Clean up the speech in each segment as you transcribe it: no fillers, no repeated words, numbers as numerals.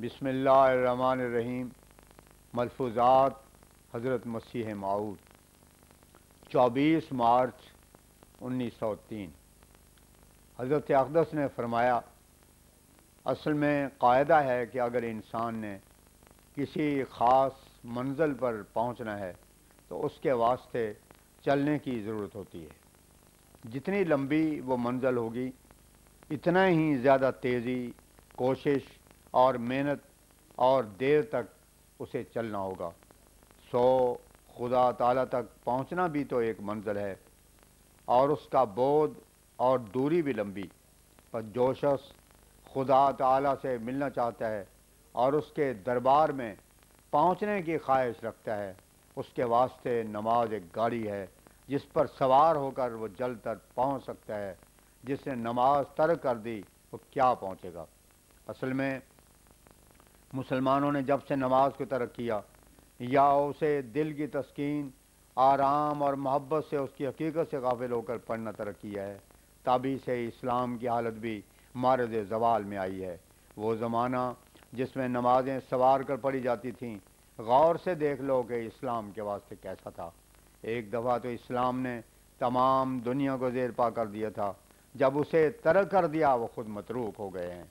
بسم اللہ الرحمن الرحیم۔ ملفوظات حضرت مسیح موعود 24 مارچ 1903۔ حضرت اقدس نے فرمایا، اصل میں قاعدہ ہے کہ اگر انسان نے کسی خاص منزل پر پہنچنا ہے تو اس کے واسطے چلنے کی ضرورت ہوتی ہے۔ جتنی لمبی وہ منزل ہوگی اتنا ہی زیادہ تیزی، کوشش اور محنت اور دیر تک اسے چلنا ہوگا۔ خدا تعالیٰ تک پہنچنا بھی تو ایک منزل ہے اور اس کا بعد اور دوری بھی لمبی، پر جو شخص خدا تعالیٰ سے ملنا چاہتا ہے اور اس کے دربار میں پہنچنے کی خواہش رکھتا ہے، اس کے واسطے نماز ایک گاڑی ہے جس پر سوار ہو کر وہ جلد تک پہنچ سکتا ہے۔ جس نے نماز ترک کر دی وہ کیا پہنچے گا؟ اصل میں مسلمانوں نے جب سے نماز کو ترک کیا یا اسے دل کی تسکین، آرام اور محبت سے اس کی حقیقت سے غافل ہو کر پڑھنا ترک کیا ہے، تبھی سے اسلام کی حالت بھی مارد زوال میں آئی ہے۔ وہ زمانہ جس میں نمازیں سوار کر پڑھی جاتی تھیں، غور سے دیکھ لو کہ اسلام کے واسطے کیسا تھا۔ ایک دفعہ تو اسلام نے تمام دنیا کو زیر پا کر دیا تھا، جب اسے ترک کر دیا وہ خود متروک ہو گئے ہیں۔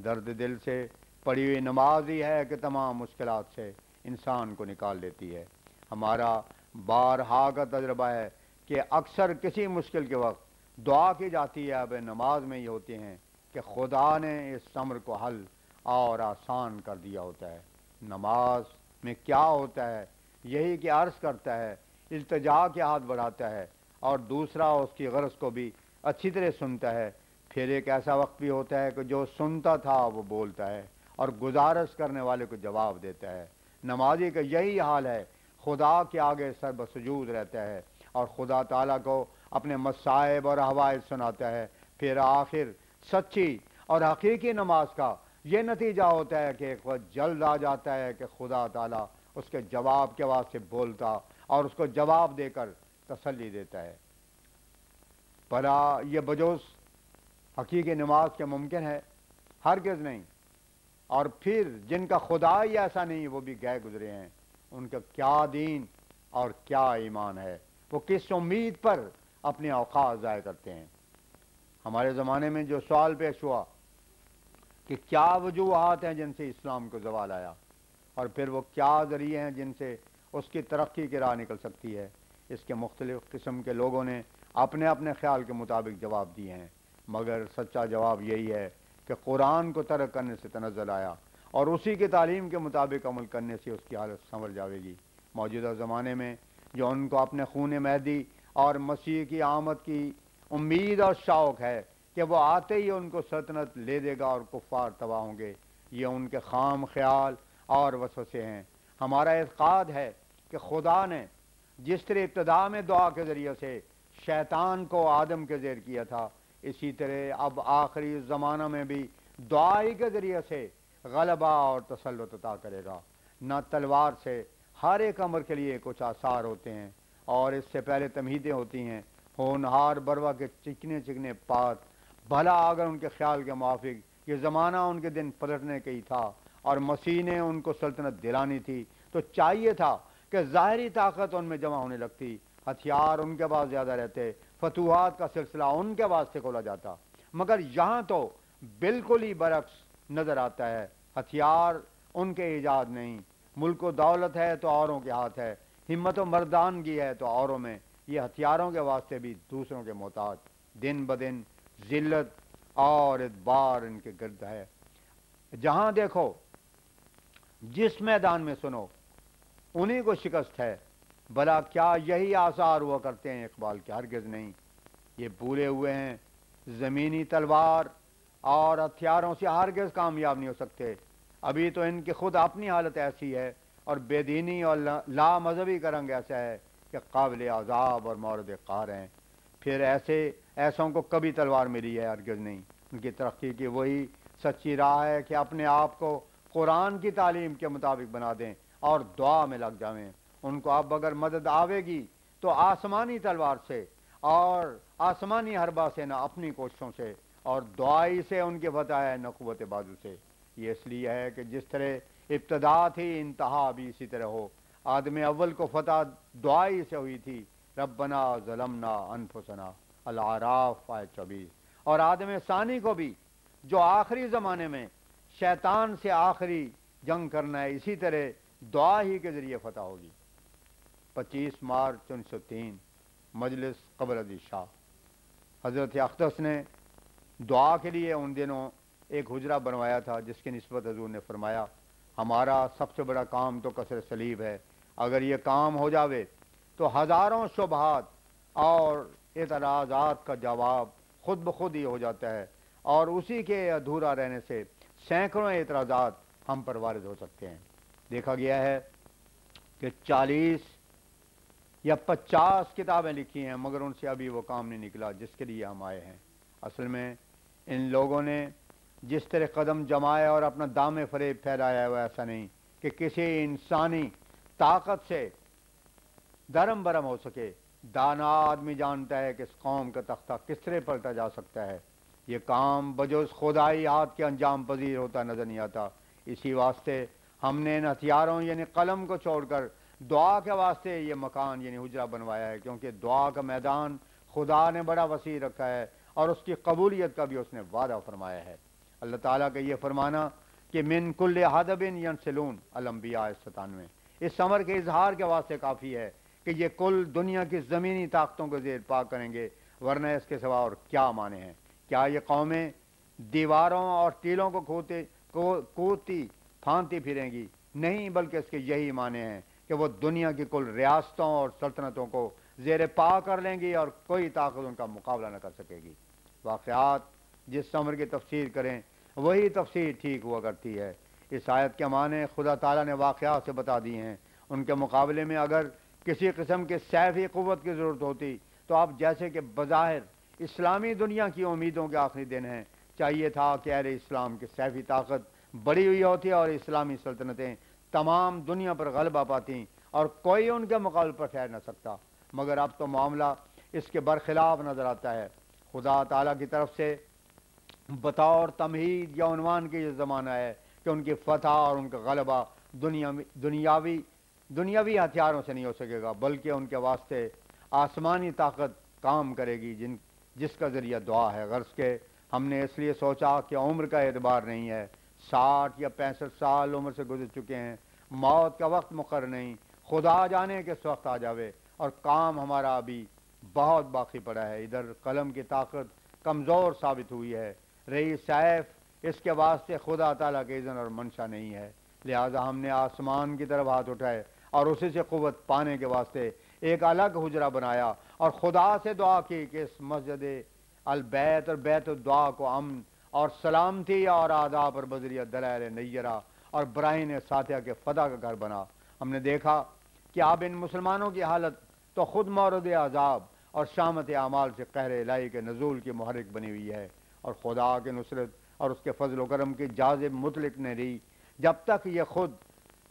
درد دل سے پڑھی ہوئی نماز ہی ہے کہ تمام مشکلات سے انسان کو نکال لیتی ہے۔ ہمارا بارہا کا تجربہ ہے کہ اکثر کسی مشکل کے وقت دعا کی جاتی ہے، اب نماز میں یہ ہوتی ہیں کہ خدا نے اس امر کو حل اور آسان کر دیا ہوتا ہے۔ نماز میں کیا ہوتا ہے؟ یہی کہ عرض کرتا ہے، التجا کے ہاتھ بڑھاتا ہے اور دوسرا اس کی غرض کو بھی اچھی طرح سنتا ہے۔ پھر ایک ایسا وقت بھی ہوتا ہے کہ جو سنتا تھا وہ بولتا ہے اور گزارش کرنے والے کو جواب دیتا ہے۔ نمازی کا یہی حال ہے، خدا کے آگے سر بسجود رہتا ہے اور خدا تعالیٰ کو اپنے مصائب اور حوائج سناتا ہے۔ پھر آخر سچی اور حقیقی نماز کا یہ نتیجہ ہوتا ہے کہ ایک وقت جلد آ جاتا ہے کہ خدا تعالیٰ اس کے جواب کے واسطے بولتا اور اس کو جواب دے کر تسلی دیتا ہے۔ بھلا یہ بجوز حقیقی نماز کے ممکن ہے؟ ہرگز نہیں۔ اور پھر جن کا خدا ہی ایسا نہیں وہ بھی گئے گزرے ہیں، ان کا کیا دین اور کیا ایمان ہے؟ وہ کس امید پر اپنے اوقات ضائع کرتے ہیں؟ ہمارے زمانے میں جو سوال پیش ہوا کہ کیا وجوہات ہیں جن سے اسلام کو زوال آیا، اور پھر وہ کیا ذریعے ہیں جن سے اس کی ترقی کی راہ نکل سکتی ہے، اس کے مختلف قسم کے لوگوں نے اپنے اپنے خیال کے مطابق جواب دیے ہیں، مگر سچا جواب یہی ہے کہ قرآن کو ترک کرنے سے تنزل آیا اور اسی کی تعلیم کے مطابق عمل کرنے سے اس کی حالت سنور جاوے گی۔ موجودہ زمانے میں جو ان کو اپنے خون مہدی اور مسیح کی آمد کی امید اور شوق ہے کہ وہ آتے ہی ان کو سلطنت لے دے گا اور کفار تباہ ہوں گے، یہ ان کے خام خیال اور وسوسے ہیں۔ ہمارا اعتقاد ہے کہ خدا نے جس طرح ابتدا میں دعا کے ذریعے سے شیطان کو آدم کے زیر کیا تھا، اسی طرح اب آخری زمانہ میں بھی دعائی کے ذریعے سے غلبہ اور تسلط عطا کرے گا۔ نہ تلوار سے ہر ایک امر کے لیے کچھ آثار ہوتے ہیں اور اس سے پہلے تمہیدیں ہوتی ہیں۔ ہونہار بروا کے چکنے چکنے پات، بھلا اگر ان کے خیال کے موافق یہ زمانہ ان کے دن پلٹنے کے ہی تھا اور مسیح نے ان کو سلطنت دلانی تھی تو چاہیے تھا کہ ظاہری طاقت ان میں جمع ہونے لگتی، ہتھیار ان کے پاس زیادہ رہتے، فتوحات کا سلسلہ ان کے واسطے کھولا جاتا، مگر یہاں تو بالکل ہی برعکس نظر آتا ہے۔ ہتھیار ان کے ایجاد نہیں، ملک و دولت ہے تو اوروں کے ہاتھ ہے، ہمت و مردانگی ہے تو اوروں میں، یہ ہتھیاروں کے واسطے بھی دوسروں کے محتاج، دن بدن ذلت اور ادبار ان کے گرد ہے۔ جہاں دیکھو جس میدان میں سنو انہی کو شکست ہے۔ بھلا کیا یہی آثار ہوا کرتے ہیں اقبال کے؟ ہرگز نہیں۔ یہ بھولے ہوئے ہیں زمینی تلوار اور ہتھیاروں سے ہرگز کامیاب نہیں ہو سکتے۔ ابھی تو ان کی خود اپنی حالت ایسی ہے اور بے دینی اور لا مذہبی کا رنگ ایسا ہے کہ قابل عذاب اور مورد قہر ہیں۔ پھر ایسوں کو کبھی تلوار ملی ہے؟ ہرگز نہیں۔ ان کی ترقی کی وہی سچی راہ ہے کہ اپنے آپ کو قرآن کی تعلیم کے مطابق بنا دیں اور دعا میں لگ جائیں۔ ان کو اب اگر مدد آوے گی تو آسمانی تلوار سے اور آسمانی حربہ سے، نہ اپنی کوششوں سے، اور دعائی سے ان کی فتح ہے، نہ قوت بازو سے۔ یہ اس لیے ہے کہ جس طرح ابتدا تھی انتہا بھی اسی طرح ہو۔ آدم اول کو فتح دعا ہی سے ہوئی تھی، ربنا ظلمنا انفسنا، الاعراف آیت 24۔ اور آدم ثانی کو بھی جو آخری زمانے میں شیطان سے آخری جنگ کرنا ہے، اسی طرح دعا ہی کے ذریعے فتح ہوگی۔ 25 مارچ 1903 مجلس قبر علی شاہ، حضرت اقدس نے دعا کے لیے ان دنوں ایک حجرہ بنوایا تھا، جس کی نسبت حضور نے فرمایا ہمارا سب سے بڑا کام تو کسر صلیب ہے، اگر یہ کام ہو جاوے تو ہزاروں شبہات اور اعتراضات کا جواب خود بخود ہی ہو جاتا ہے، اور اسی کے ادھورا رہنے سے سینکڑوں اعتراضات ہم پر وارد ہو سکتے ہیں۔ دیکھا گیا ہے کہ 40 یا 50 کتابیں لکھی ہیں، مگر ان سے ابھی وہ کام نہیں نکلا جس کے لیے ہم آئے ہیں۔ اصل میں ان لوگوں نے جس طرح قدم جمائے اور اپنا دام فریب پھیلایا ہے وہ ایسا نہیں کہ کسی انسانی طاقت سے درم برم ہو سکے۔ دانا آدمی جانتا ہے کہ اس قوم کا تختہ کس طرح پلٹا جا سکتا ہے، یہ کام بجز خدائی ہاتھ کے انجام پذیر ہوتا نظر نہیں آتا۔ اسی واسطے ہم نے ان ہتھیاروں یعنی قلم کو چھوڑ کر دعا کے واسطے یہ مکان یعنی حجرہ بنوایا ہے، کیونکہ دعا کا میدان خدا نے بڑا وسیع رکھا ہے اور اس کی قبولیت کا بھی اس نے وعدہ فرمایا ہے۔ اللہ تعالیٰ کا یہ فرمانا کہ من کل حدب ینسلون الانبیاء 97، اس امر کے اظہار کے واسطے کافی ہے کہ یہ کل دنیا کی زمینی طاقتوں کو زیر پا کریں گے، ورنہ اس کے سوا اور کیا معنی ہیں؟ کیا یہ قومیں دیواروں اور ٹیلوں کو کودتی پھانتی پھریں گی؟ نہیں، بلکہ اس کے یہی معنی ہیں کہ وہ دنیا کی کل ریاستوں اور سلطنتوں کو زیر پا کر لیں گی اور کوئی طاقت ان کا مقابلہ نہ کر سکے گی۔ واقعات جس امر کی تفسیر کریں وہی تفسیر ٹھیک ہوا کرتی ہے۔ اس آیت کے معنی خدا تعالیٰ نے واقعات سے بتا دی ہیں، ان کے مقابلے میں اگر کسی قسم کے سیفی قوت کی ضرورت ہوتی تو اب جیسے کہ بظاہر اسلامی دنیا کی امیدوں کے آخری دن ہیں، چاہیے تھا کہ اہل اسلام کی سیفی طاقت بڑی ہوئی ہوتی اور اسلامی سلطنتیں تمام دنیا پر غلبہ پاتی اور کوئی ان کے مقابلے پر ٹھہر نہ سکتا، مگر اب تو معاملہ اس کے برخلاف نظر آتا ہے۔ خدا تعالیٰ کی طرف سے بطور تمہید یا عنوان کے یہ زمانہ ہے کہ ان کی فتح اور ان کا غلبہ دنیاوی ہتھیاروں سے نہیں ہو سکے گا، بلکہ ان کے واسطے آسمانی طاقت کام کرے گی جس کا ذریعہ دعا ہے۔ غرض کہ ہم نے اس لیے سوچا کہ عمر کا اعتبار نہیں ہے، 60 یا 65 سال عمر سے گزر چکے ہیں، موت کا وقت مقرر نہیں، خدا جانے کہ اس وقت آ جاوے اور کام ہمارا ابھی بہت باقی پڑا ہے۔ ادھر قلم کی طاقت کمزور ثابت ہوئی ہے، رہی سیف اس کے واسطے خدا تعالیٰ کے اذن اور منشا نہیں ہے، لہذا ہم نے آسمان کی طرف ہاتھ اٹھائے اور اسی سے قوت پانے کے واسطے ایک الگ حجرہ بنایا اور خدا سے دعا کی کہ اس مسجد البیت اور بیت الدعا کو امن اور سلامتی اور آداب اور بذریعہ دلائل نیرہ اور براہین ساتھیہ کے فتح کا گھر بنا۔ ہم نے دیکھا کہ اب ان مسلمانوں کی حالت تو خود مورد عذاب اور شامت اعمال سے قہر الہی کے نزول کی محرک بنی ہوئی ہے، اور خدا کے نصرت اور اس کے فضل و کرم کی جازب مطلق نے رہی۔ جب تک یہ خود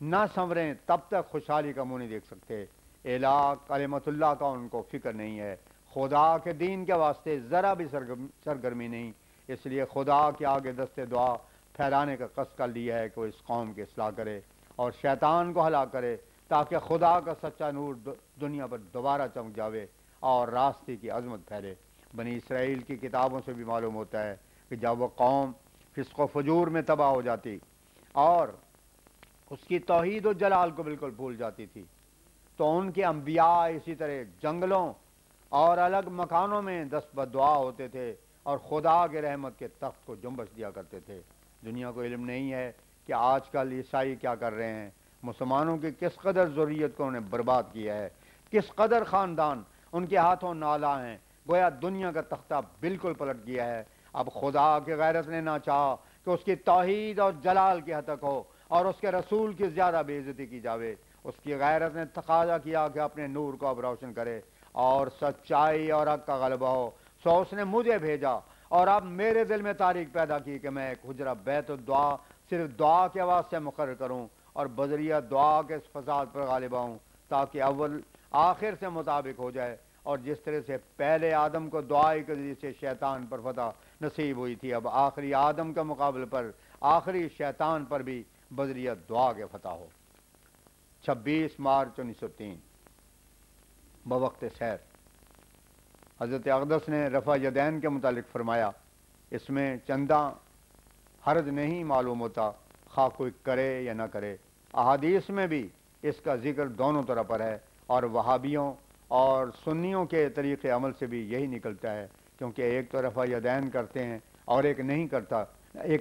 نہ سنوریں تب تک خوشحالی کا منہ نہیں دیکھ سکتے۔ الہ کلمت اللہ کا ان کو فکر نہیں ہے، خدا کے دین کے واسطے ذرا بھی سرگرمی نہیں، اس لیے خدا کے آگے دست دعا پھیلانے کا قصد کر لیا ہے کہ وہ اس قوم کی اصلاح کرے اور شیطان کو ہلاک کرے، تاکہ خدا کا سچا نور دنیا پر دوبارہ چمک جاوے اور راستے کی عظمت پھیلے۔ بنی اسرائیل کی کتابوں سے بھی معلوم ہوتا ہے کہ جب وہ قوم فسق و فجور میں تباہ ہو جاتی اور اس کی توحید و جلال کو بالکل بھول جاتی تھی تو ان کے انبیاء اسی طرح جنگلوں اور الگ مکانوں میں دست بدعا ہوتے تھے اور خدا کے رحمت کے تخت کو جنبش دیا کرتے تھے۔ دنیا کو علم نہیں ہے کہ آج کل عیسائی کیا کر رہے ہیں، مسلمانوں کی کس قدر ذریت کو انہوں نے برباد کیا ہے، کس قدر خاندان ان کے ہاتھوں نالا ہیں، گویا دنیا کا تختہ بالکل پلٹ گیا ہے۔ اب خدا کی غیرت نے نہ چاہا کہ اس کی توحید اور جلال کی حد تک ہو اور اس کے رسول کی زیادہ بے عزتی کی جاوے، اس کی غیرت نے تقاضا کیا کہ اپنے نور کو اب روشن کرے اور سچائی اور حق کا غلبہ ہو، سو اس نے مجھے بھیجا اور اب میرے دل میں تاریخ پیدا کی کہ میں ایک حجرہ بیت الدعا صرف دعا کے واسطے مقرر کروں اور بذریعہ دعا کے اس فساد پر غالب آؤں، تاکہ اول آخر سے مطابق ہو جائے، اور جس طرح سے پہلے آدم کو دعائی کے ذریعے سے شیطان پر فتح نصیب ہوئی تھی، اب آخری آدم کے مقابلے پر آخری شیطان پر بھی بذریعہ دعا کے فتح ہو۔ 26 مارچ 1903 بوقت سیر حضرت اقدس نے رفع یدین کے متعلق فرمایا، اس میں چندہ حرج نہیں معلوم ہوتا، خواہ کوئی کرے یا نہ کرے۔ احادیث میں بھی اس کا ذکر دونوں طرح پر ہے، اور وہابیوں اور سنیوں کے طریق عمل سے بھی یہی نکلتا ہے، کیونکہ ایک تو رفع یدین کرتے ہیں اور ایک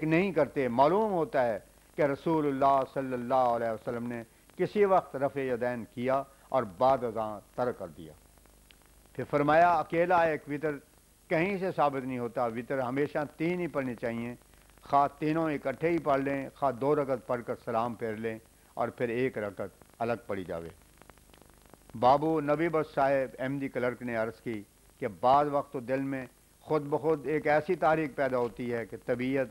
نہیں کرتے۔ معلوم ہوتا ہے کہ رسول اللہ صلی اللہ علیہ وسلم نے کسی وقت رفع یدین کیا اور بعد ازاں ترک کر دیا۔ پھر فرمایا اکیلا ایک وطر کہیں سے ثابت نہیں ہوتا، وطر ہمیشہ 3 ہی پڑھنی چاہیے، خواہ تینوں اکٹھے ہی پڑھ لیں، خواہ 2 رکعت پڑھ کر سلام پھیر لیں اور پھر 1 رکعت الگ پڑھی جاوے۔ بابو نبی بخش صاحب احمدی کلرک نے عرض کی کہ بعض وقت تو دل میں خود بخود ایک ایسی تحریک پیدا ہوتی ہے کہ طبیعت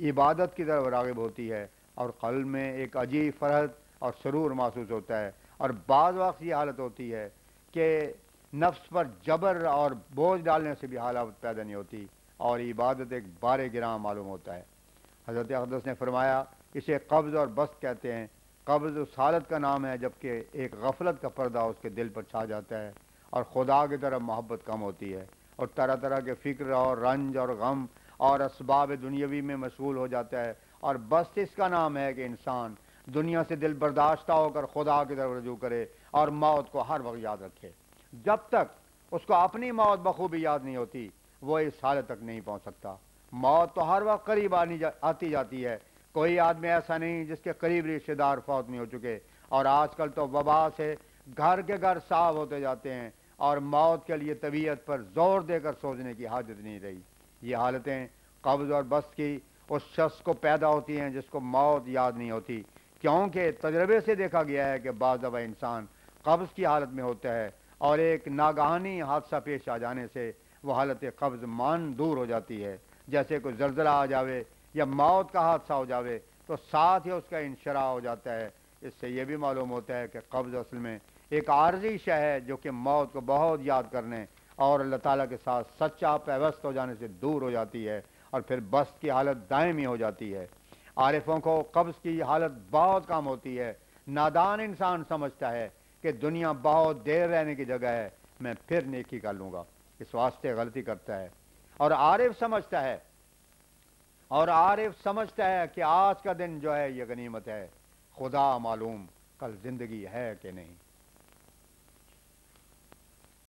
عبادت کی طرف راغب ہوتی ہے اور قلب میں ایک عجیب فرحت اور سرور محسوس ہوتا ہے، اور بعض وقت یہ حالت ہوتی ہے کہ نفس پر جبر اور بوجھ ڈالنے سے بھی حالت پیدا نہیں ہوتی اور عبادت ایک بار گراں معلوم ہوتا ہے۔ حضرت اقدس نے فرمایا اسے قبض اور بسط کہتے ہیں۔ قبض اس حالت کا نام ہے جبکہ ایک غفلت کا پردہ اس کے دل پر چھا جاتا ہے اور خدا کی طرف محبت کم ہوتی ہے اور طرح طرح کے فکر اور رنج اور غم اور اسباب دنیاوی میں مشغول ہو جاتا ہے، اور بسط اس کا نام ہے کہ انسان دنیا سے دل برداشتہ ہو کر خدا کی طرف رجوع کرے اور موت کو ہر وقت یاد رکھے۔ جب تک اس کو اپنی موت بخوبی یاد نہیں ہوتی وہ اس حالت تک نہیں پہنچ سکتا۔ موت تو ہر وقت قریب آتی جاتی ہے، کوئی آدمی ایسا نہیں جس کے قریب رشتہ دار فوت نہیں ہو چکے، اور آج کل تو وبا سے گھر کے گھر صاف ہوتے جاتے ہیں اور موت کے لیے طبیعت پر زور دے کر سوچنے کی حاجت نہیں رہی۔ یہ حالتیں قبض اور بسط کی اس شخص کو پیدا ہوتی ہیں جس کو موت یاد نہیں ہوتی، کیونکہ تجربے سے دیکھا گیا ہے کہ بعض دفعہ انسان قبض کی حالت میں ہوتا ہے اور ایک ناگہانی حادثہ پیش آ جانے سے وہ حالت قبض دور ہو جاتی ہے، جیسے کوئی زلزلہ آ جاوے یا موت کا حادثہ ہو جاوے تو ساتھ ہی اس کا انشراح ہو جاتا ہے۔ اس سے یہ بھی معلوم ہوتا ہے کہ قبض اصل میں ایک عارضی شے ہے جو کہ موت کو بہت یاد کرنے اور اللہ تعالیٰ کے ساتھ سچا پیوست ہو جانے سے دور ہو جاتی ہے، اور پھر بسط کی حالت دائمی ہو جاتی ہے۔ عارفوں کو قبض کی حالت بہت کم ہوتی ہے۔ نادان انسان سمجھتا ہے کہ دنیا بہت دیر رہنے کی جگہ ہے، میں پھر نیکی کر لوں گا، اس واسطے غلطی کرتا ہے۔ اور عارف سمجھتا ہے کہ آج کا دن جو ہے یہ غنیمت ہے، خدا معلوم کل زندگی ہے کہ نہیں۔